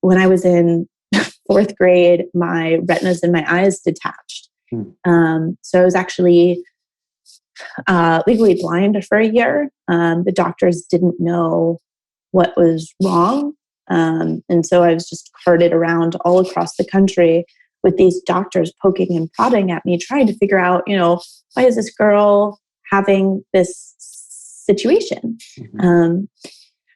when I was in fourth grade, my retinas in my eyes detached. So I was actually legally blind for a year. The doctors didn't know what was wrong. And so I was just carted around all across the country with these doctors poking and prodding at me, trying to figure out, why is this girl having this situation?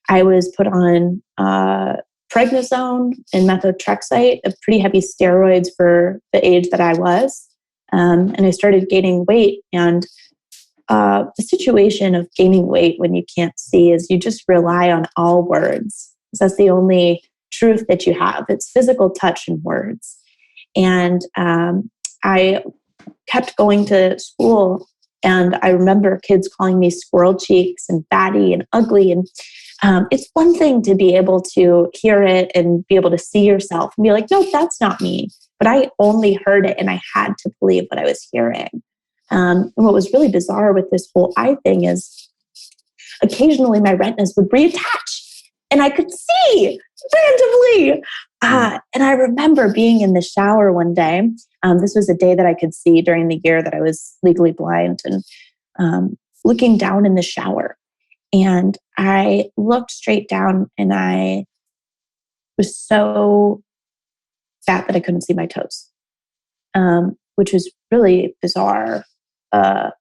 I was put on prednisone and methotrexate, pretty heavy steroids for the age that I was. And I started gaining weight. And the situation of gaining weight when you can't see is you just rely on all words. That's the only truth that you have. It's physical touch and words. And I kept going to school, and I remember kids calling me squirrel cheeks and fatty and ugly. And it's one thing to be able to hear it and be able to see yourself and be like, no, that's not me. But I only heard it, and I had to believe what I was hearing. And what was really bizarre with this whole eye thing is occasionally my retinas would reattach and I could see randomly. And I remember being in the shower one day. This was a day that I could see during the year that I was legally blind, and looking down in the shower. And I looked straight down, and I was so fat that I couldn't see my toes, which was really bizarre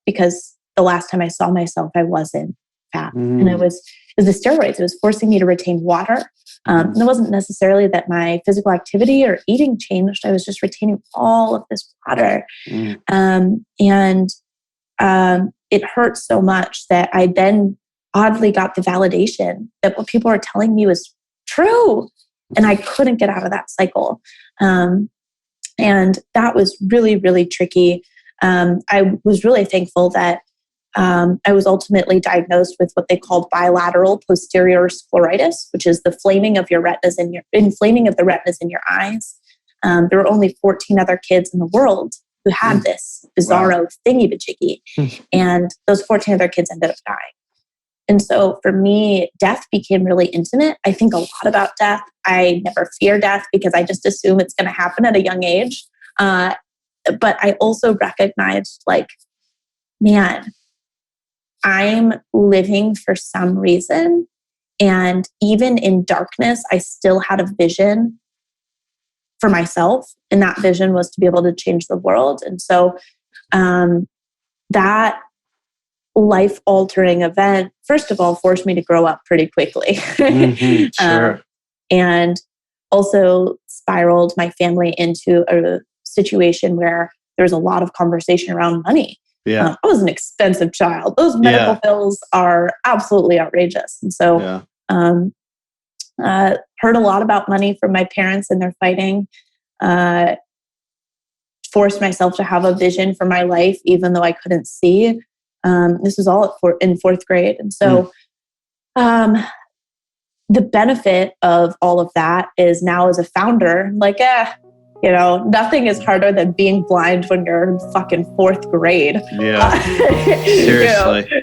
because the last time I saw myself, I wasn't fat. And it was the steroids. It was forcing me to retain water. And it wasn't necessarily that my physical activity or eating changed. I was just retaining all of this water. And it hurt so much that I then oddly got the validation that what people were telling me was true. And I couldn't get out of that cycle. And that was really, really tricky. I was really thankful that I was ultimately diagnosed with what they called bilateral posterior scleritis, which is the inflaming of the retinas in your eyes. There were only 14 other kids in the world who had this bizarro thingy-majiggy. And those 14 other kids ended up dying. And so for me, death became really intimate. I think a lot about death. I never fear death because I just assume it's going to happen at a young age. But I also recognized, man, I'm living for some reason. And even in darkness, I still had a vision for myself. And that vision was to be able to change the world. And so that life-altering event, first of all, forced me to grow up pretty quickly. Sure. And also spiraled my family into a situation where there was a lot of conversation around money. I was an expensive child. Those medical bills are absolutely outrageous. And so heard a lot about money from my parents and their fighting. Forced myself to have a vision for my life, even though I couldn't see. This was all in fourth grade. And so the benefit of all of that is now as a founder, nothing is harder than being blind when you're in fucking fourth grade. Seriously.